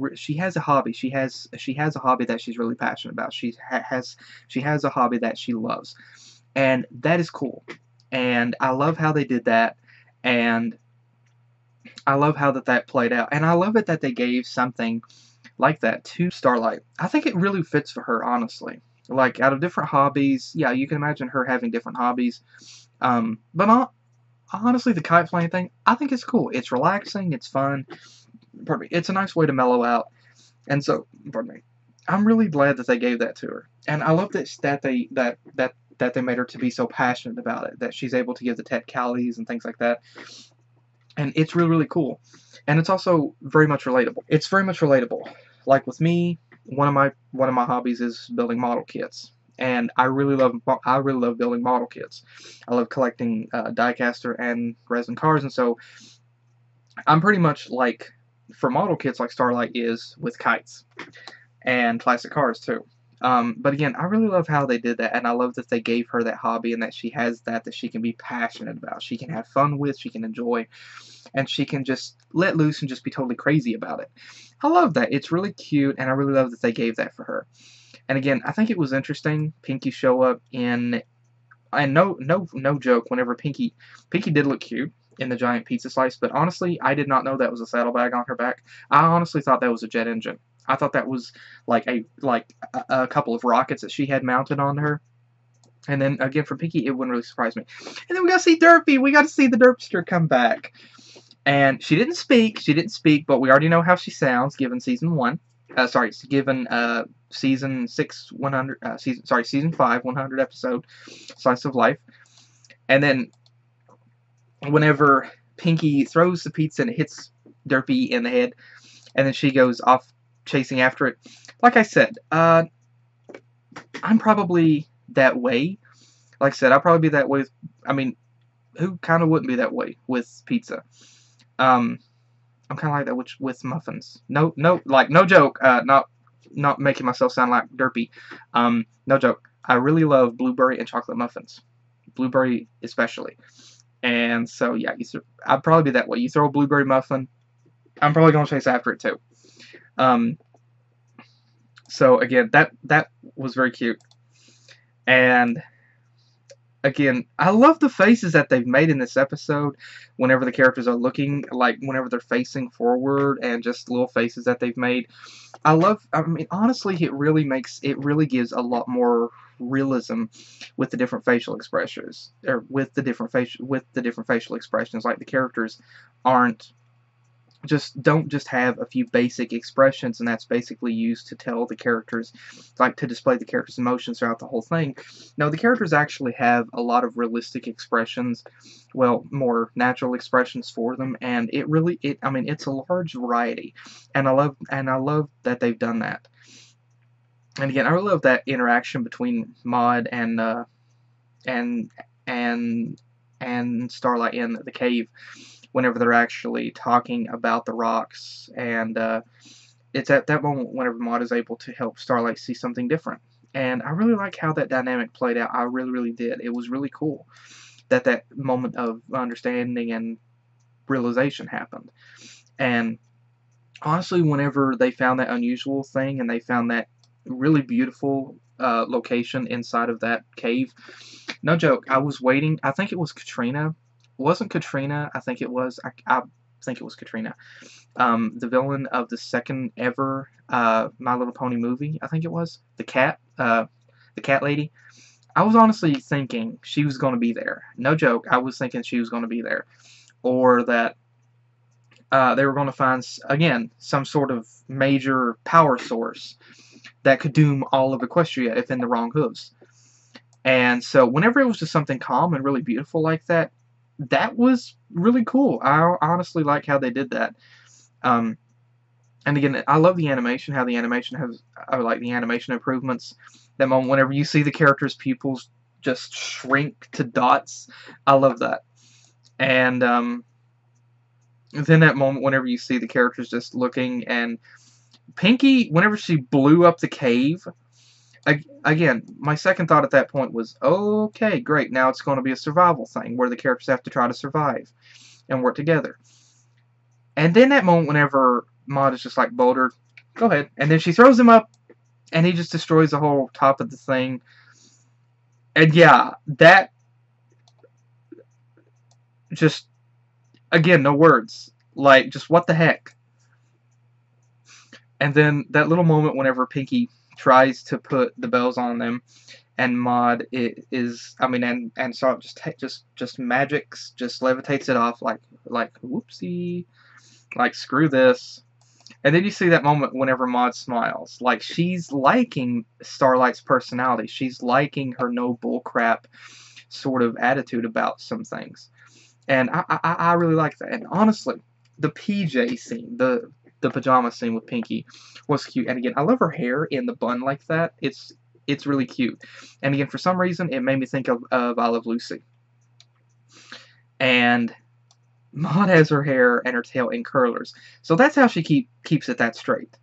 hobby. She has a hobby that she's really passionate about. She has a hobby that she loves, and that is cool. And I love how they did that, and I love how that played out, and I love it that they gave something like that to Starlight. I think it really fits for her, honestly. Like, out of different hobbies, yeah, you can imagine her having different hobbies. But honestly, the kite flying thing, I think it's cool. It's relaxing. It's fun. Pardon me. It's a nice way to mellow out. And so, pardon me, I'm really glad that they gave that to her. And I love that they made her to be so passionate about it, that she's able to give the technicalities and things like that. And it's really, really cool. And it's also very much relatable. It's very much relatable. Like with me, one of my hobbies is building model kits. And I really love building model kits. I love collecting die-caster and resin cars, and so I'm pretty much like, for model kits, like Starlight is with kites and classic cars too. But again, I really love how they did that, and I love that they gave her that hobby, and that she has that she can be passionate about, she can have fun with, she can enjoy, and she can just let loose and just be totally crazy about it. I love that. It's really cute, and I really love that they gave that for her. And again, I think it was interesting, Pinkie show up in, and no joke, whenever Pinkie did look cute in the giant pizza slice, but honestly, I did not know that was a saddlebag on her back. I honestly thought that was a jet engine. I thought that was like a couple of rockets that she had mounted on her. And then again, for Pinkie, it wouldn't really surprise me. And then we got to see Derpy. We got to see the Derpster come back. And she didn't speak, but we already know how she sounds, given season 1. Given season 6, 100. Season 5, 100 episode, Slice of Life. And then whenever Pinkie throws the pizza and it hits Derpy in the head, and then she goes off chasing after it. Like I said, I'm probably that way. Like I said, I'll probably be that way. Who kind of wouldn't be that way with pizza? I'm kind of like that with muffins. No joke. Not making myself sound like Derpy. No joke. I really love blueberry and chocolate muffins. Blueberry especially. And so, yeah, I'd probably be that way. You throw a blueberry muffin, I'm probably going to chase after it too. So again, that was very cute. And again, I love the faces that they've made in this episode whenever the characters are looking, like whenever they're facing forward, and just little faces that they've made. Honestly, it really gives a lot more realism with the different facial expressions, or with the different facial expressions. Like, the characters aren't don't just have a few basic expressions and that's basically used to tell the characters, like to display the characters' emotions throughout the whole thing. No, the characters actually have a lot of realistic expressions, well, more natural expressions for them, and I mean, it's a large variety, and I love that they've done that. And again, I really love that interaction between Maud and and Starlight in the cave, whenever they're actually talking about the rocks, and it's at that moment whenever Maud is able to help Starlight see something different. And I really like how that dynamic played out. I really, really did. It was really cool that that moment of understanding and realization happened. And honestly, whenever they found that unusual thing and they found that really beautiful location inside of that cave, no joke, I was waiting. I think it was Katrina. It wasn't Katrina. I think it was. I think it was Katrina. The villain of the second ever My Little Pony movie. I think it was the cat lady. I was honestly thinking she was going to be there. No joke. I was thinking she was going to be there, or that they were going to find again some sort of major power source that could doom all of Equestria if in the wrong hooves. And so whenever it was just something calm and really beautiful like that, that was really cool. I honestly like how they did that. And again, I love the animation, how the animation has, I like the animation improvements. That moment whenever you see the characters' pupils just shrink to dots, I love that. And then that moment whenever you see the characters just looking, and Pinkie, whenever she blew up the cave, again, my second thought at that point was, okay, great, now it's going to be a survival thing where the characters have to try to survive and work together. And then that moment whenever Maud is just like, Boulder, go ahead. And then she throws him up, and he just destroys the whole top of the thing. And yeah, that just, again, no words. Like, just what the heck? And then that little moment whenever Pinkie tries to put the bells on them, and Maud is, I mean, and so just magics, just levitates it off like whoopsie, like screw this. And then you see that moment whenever Maud smiles, like she's liking Starlight's personality, she's liking her no bullcrap sort of attitude about some things, and I really like that. And honestly, the PJ scene, the pajama scene with Pinkie was cute. And again, I love her hair in the bun like that. It's really cute. And again, for some reason, it made me think of I Love Lucy. And Maud has her hair and her tail in curlers, so that's how she keeps it that straight.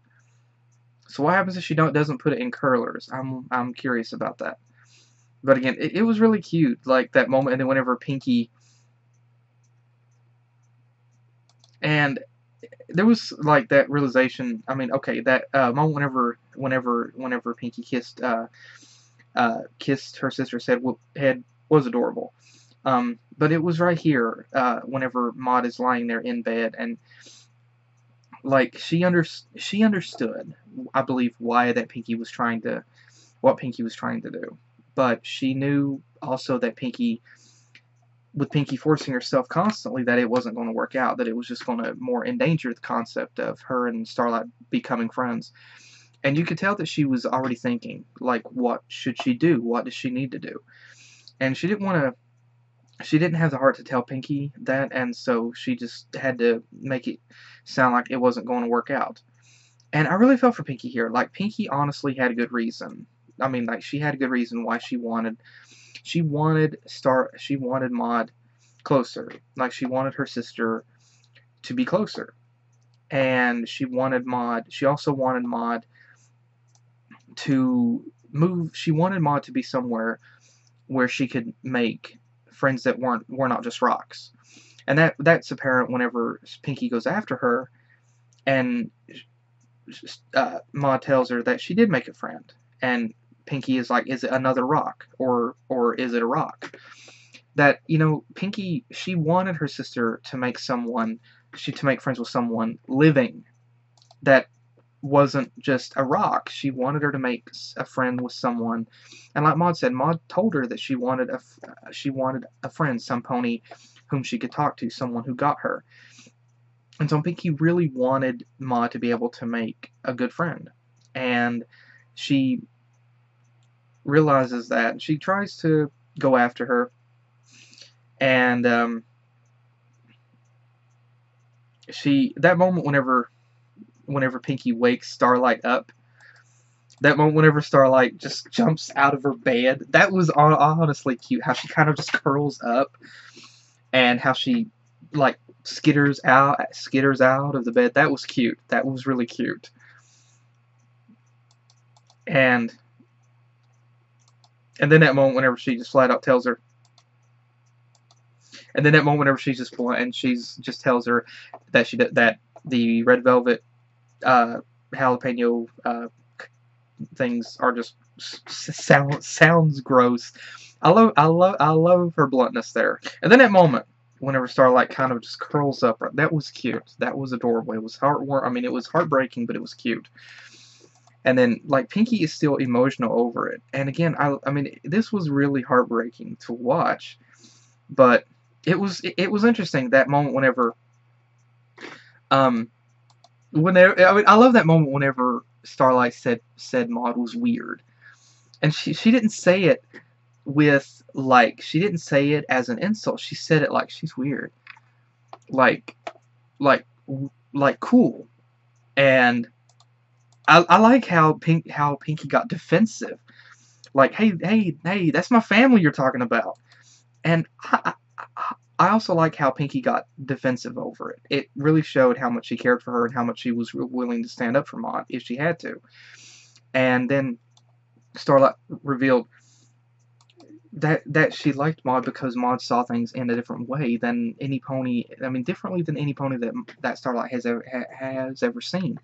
So what happens if she doesn't put it in curlers? I'm curious about that. But again, it was really cute, like that moment. And then whenever Pinkie, and there was like that realization. I mean, okay, that moment whenever Pinkie kissed her sister's head was adorable. But it was right here whenever Maud is lying there in bed, and like she understood, I believe, what Pinkie was trying to do. But she knew also that with Pinkie forcing herself constantly, that it wasn't going to work out, that it was just going to more endanger the concept of her and Starlight becoming friends. And you could tell that she was already thinking, like, what should she do? What does she need to do? And she didn't have the heart to tell Pinkie that, and so she just had to make it sound like it wasn't going to work out. And I really felt for Pinkie here. Like, Pinkie honestly had a good reason. I mean, like, she had a good reason why she wanted Maud closer. Like, she wanted her sister to be closer. And she also wanted Maud to move. She wanted Maud to be somewhere where she could make friends that were not just rocks. And that's apparent whenever Pinkie goes after her, and Maud tells her that she did make a friend. And Pinkie is like, is it another rock, or is it a rock? That, you know, Pinkie, she wanted her sister to make friends with someone living that wasn't just a rock. She wanted her to make a friend with someone, and like Maud said, Maud told her that she wanted a friend, some pony whom she could talk to, someone who got her. And so Pinkie really wanted Maud to be able to make a good friend. And she realizes that. She tries to go after her. And that moment whenever Pinkie wakes Starlight up, that moment whenever Starlight just jumps out of her bed, that was honestly cute. How she kind of just curls up, and how she like skitters out of the bed. That was cute. That was really cute. And then that moment whenever she just flat out tells her. And then that moment whenever she's just blunt and she's just tells her that that the red velvet jalapeno things are just sounds gross. I love her bluntness there. And then that moment whenever Starlight kind of just curls up, that was cute. That was adorable. It was it was heartbreaking, but it was cute. And then like Pinkie is still emotional over it. And again, I mean this was really heartbreaking to watch, but it was interesting that moment whenever I love that moment whenever Starlight said Maud was weird. And she didn't say it with like, she didn't say it as an insult. She said it like she's weird. Like cool. And I like how Pinkie got defensive. Like, hey, that's my family you're talking about. And I also like how Pinkie got defensive over it. It really showed how much she cared for her and how much she was willing to stand up for Maud if she had to. And then Starlight revealed that she liked Maud because Maud saw things in a different way than any pony. I mean, differently than any pony that Starlight has ever seen.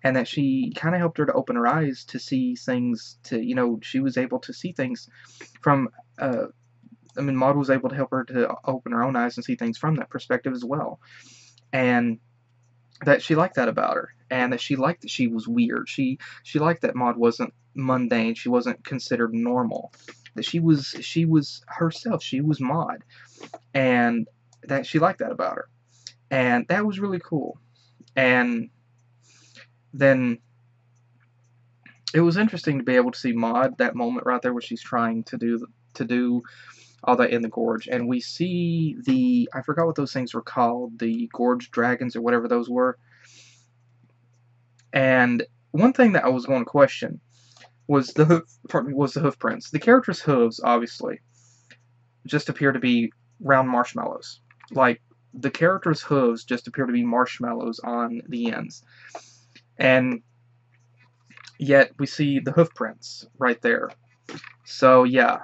And that she kind of helped her to open her eyes to see things. She was able to see things from. Maud was able to help her to open her own eyes and see things from that perspective as well. And that she liked that about her. And that she liked that she was weird. She liked that Maud wasn't mundane. She wasn't considered normal. That she was herself. She was Maud. And that she liked that about her. And that was really cool. And then it was interesting to be able to see Maud, that moment right there where she's trying to do all that in the gorge, and we see I forgot what those things were called, the gorge dragons or whatever those were. And one thing that I was going to question was the hoof prints. The character's hooves obviously just appear to be round marshmallows. Like the character's hooves just appear to be marshmallows on the ends, and yet we see the hoof prints right there. So yeah.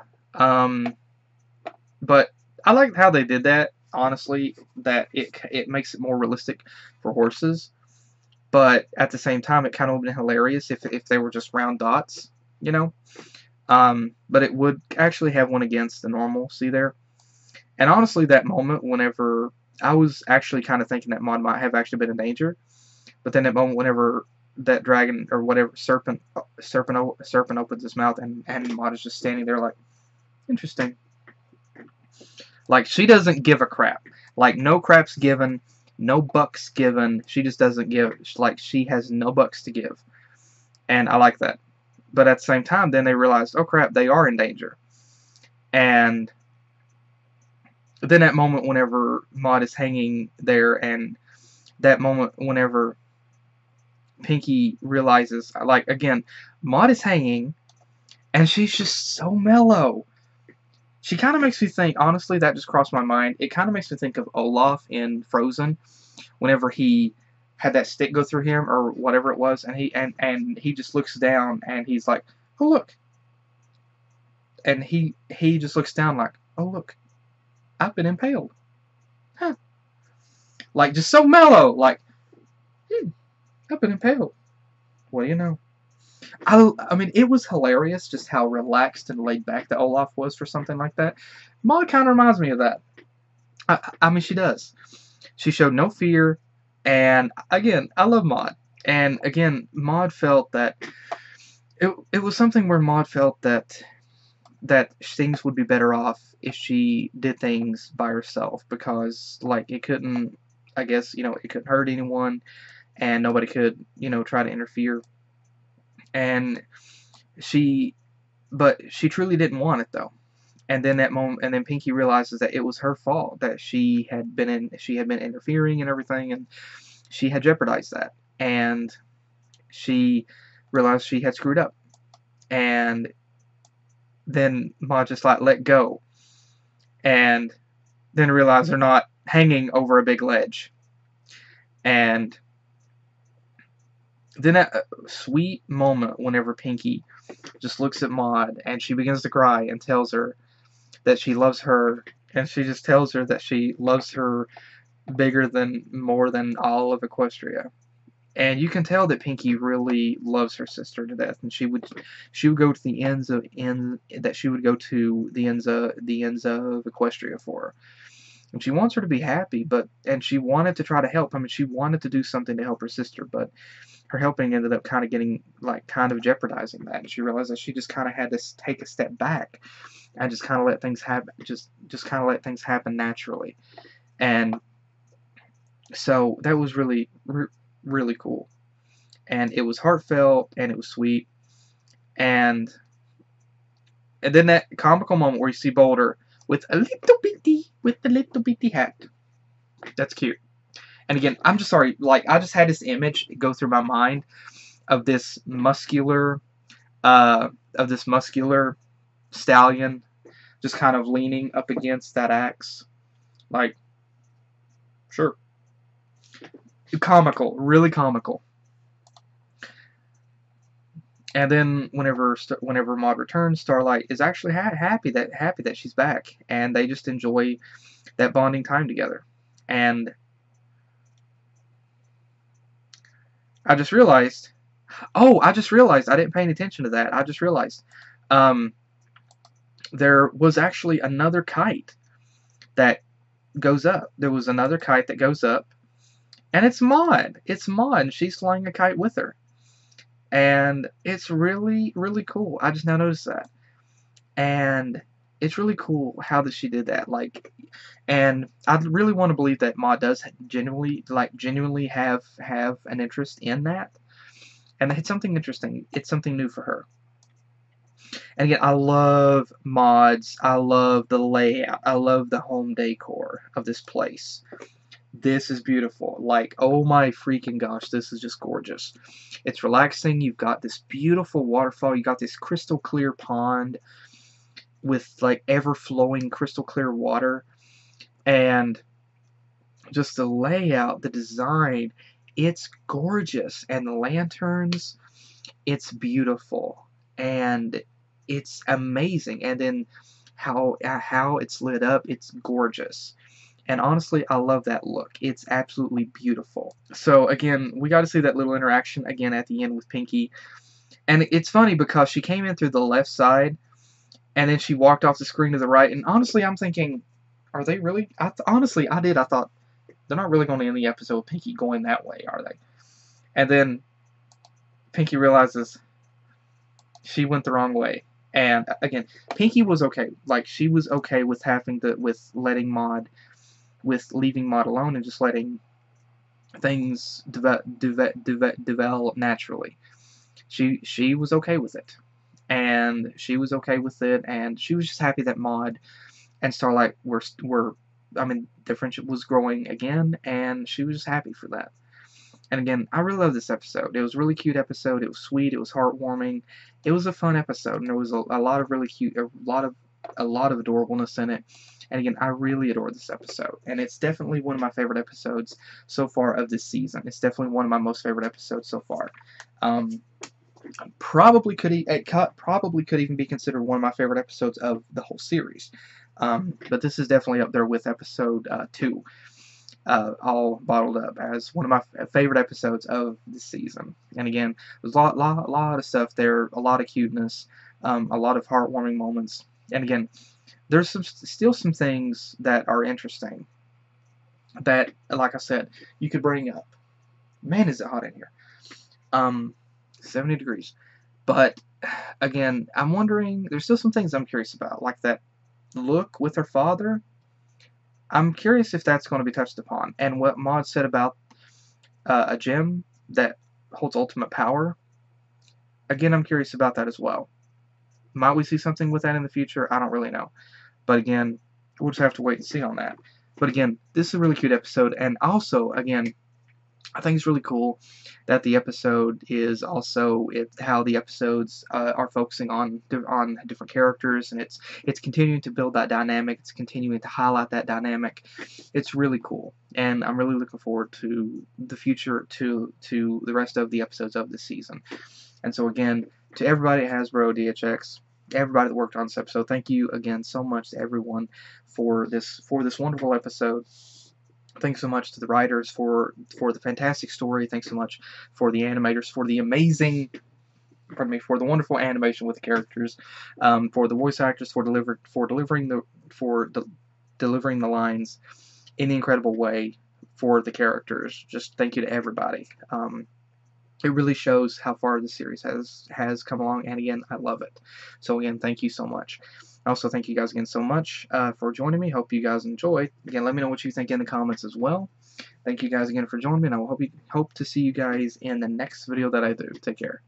But I like how they did that, honestly, that it makes it more realistic for horses. But at the same time, it kind of would have been hilarious if they were just round dots, But it would actually have one against the normal, see there? And honestly, that moment, whenever I was actually kind of thinking that Maud might have actually been in danger. But then that moment, whenever that dragon, or whatever, serpent opens his mouth and Maud is just standing there like, interesting. Like, she doesn't give a crap. Like, no crap's given, no bucks given. She just doesn't give. Like, she has no bucks to give. And I like that. But at the same time, then they realized, oh crap, they are in danger. And then that moment whenever Maud is hanging there, and that moment whenever Pinkie realizes, like, again, Maud is hanging, and she's just so mellow. She kind of makes me think, honestly, that just crossed my mind. It kind of makes me think of Olaf in Frozen, whenever he had that stick go through him, or whatever it was, and he just looks down, and he's like, oh, look. And he just looks down like, oh, look, I've been impaled. Huh. Like, just so mellow, like, I've been impaled. What do you know? I mean, it was hilarious just how relaxed and laid back that Olaf was for something like that. Maud kind of reminds me of that. I mean, she does. She showed no fear, and again, I love Maud. And again, Maud felt that it was something where Maud felt that things would be better off if she did things by herself, because like it couldn't I guess, it couldn't hurt anyone, and nobody could, try to interfere. And but she truly didn't want it, though. And then Pinkie realizes that it was her fault, that she had been interfering and everything, and she had jeopardized that. And she realized she had screwed up. And then Maud just let go. And then realized they're not hanging over a big ledge. And then that sweet moment whenever Pinkie just looks at Maud and she begins to cry and tells her that she loves her, and she just tells her that she loves her more than all of Equestria. And you can tell that Pinkie really loves her sister to death, and she would go to the ends of Equestria for her. And she wants her to be happy, and she wanted to try to help. I mean, she wanted to do something to help her sister, but her helping ended up kind of getting, kind of jeopardizing that. And she realized that she just kind of had to take a step back and just kind of let things happen, just kind of let things happen naturally. And so that was really, really cool. And it was heartfelt, and it was sweet. And then that comical moment where you see Boulder with the little bitty hat. That's cute. And again, I'm just sorry, I just had this image go through my mind of this muscular stallion just kind of leaning up against that axe. Sure. Comical, really comical. And then whenever Maud returns, Starlight is actually happy that she's back, and they just enjoy that bonding time together. And I just realized I didn't pay any attention to that. I just realized there was actually another kite that goes up. There was another kite that goes up, and it's Maud. It's Maud. She's flying a kite with her. And it's really, really cool. I just now noticed that. And it's really cool how she did that. And I really want to believe that Maud does genuinely have an interest in that. And it's something interesting. It's something new for her. And again, I love Maud's. I love the layout. I love the home decor of this place. This is beautiful. Oh my freaking gosh, this is just gorgeous. It's relaxing. You've got this beautiful waterfall. You got this crystal clear pond with ever-flowing crystal clear water. And just the layout, the design, it's gorgeous. And the lanterns, it's beautiful. And it's amazing. And then how it's lit up, it's gorgeous. And honestly, I love that look. It's absolutely beautiful. So again, we got to see that little interaction again at the end with Pinkie. And it's funny because she came in through the left side, and then she walked off the screen to the right. And honestly, I'm thinking, are they really? Honestly, I thought, they're not really going to end the episode with Pinkie going that way, are they? And then Pinkie realizes she went the wrong way. And again, Pinkie was okay. She was okay with leaving Maud alone and just letting things develop naturally. She was okay with it, and she was okay with it, and she was just happy that Maud and Starlight their friendship was growing again, and she was just happy for that. And again, I really love this episode. It was a really cute episode. It was sweet. It was heartwarming. It was a fun episode, and there was a lot of really cute, a lot of adorableness in it. And again, I really adore this episode, and it's definitely one of my favorite episodes so far of this season. It's definitely one of my most favorite episodes so far. Probably could even be considered one of my favorite episodes of the whole series. But this is definitely up there with episode 2. All bottled up as one of my favorite episodes of this season. And again, there's a lot of stuff there, a lot of cuteness, a lot of heartwarming moments. And again, there's still some things that are interesting that, like I said, you could bring up. Man, is it hot in here. 70 degrees. But again, I'm wondering, there's still some things I'm curious about, like that look with her father. I'm curious if that's going to be touched upon. And what Maud said about a gem that holds ultimate power, again, I'm curious about that as well. Might we see something with that in the future? I don't really know. But again, we'll just have to wait and see on that. But again, this is a really cute episode. And also, again, I think it's really cool that the episode is also how the episodes are focusing on different characters, and it's continuing to build that dynamic. It's continuing to highlight that dynamic. It's really cool, and I'm really looking forward to the future, to the rest of the episodes of this season. And so again, to everybody at Hasbro, DHX, everybody that worked on this episode, thank you again so much to everyone for this wonderful episode. Thanks so much to the writers for the fantastic story. Thanks so much for the animators for the amazing, for the wonderful animation with the characters, for the voice actors for delivering the lines in the incredible way for the characters. Just thank you to everybody. It really shows how far the series has come along, and again, I love it. So again, thank you so much. Also, thank you guys again so much for joining me. Hope you guys enjoyed. Again, let me know what you think in the comments as well. Thank you guys again for joining me, and I will hope to see you guys in the next video that I do. Take care.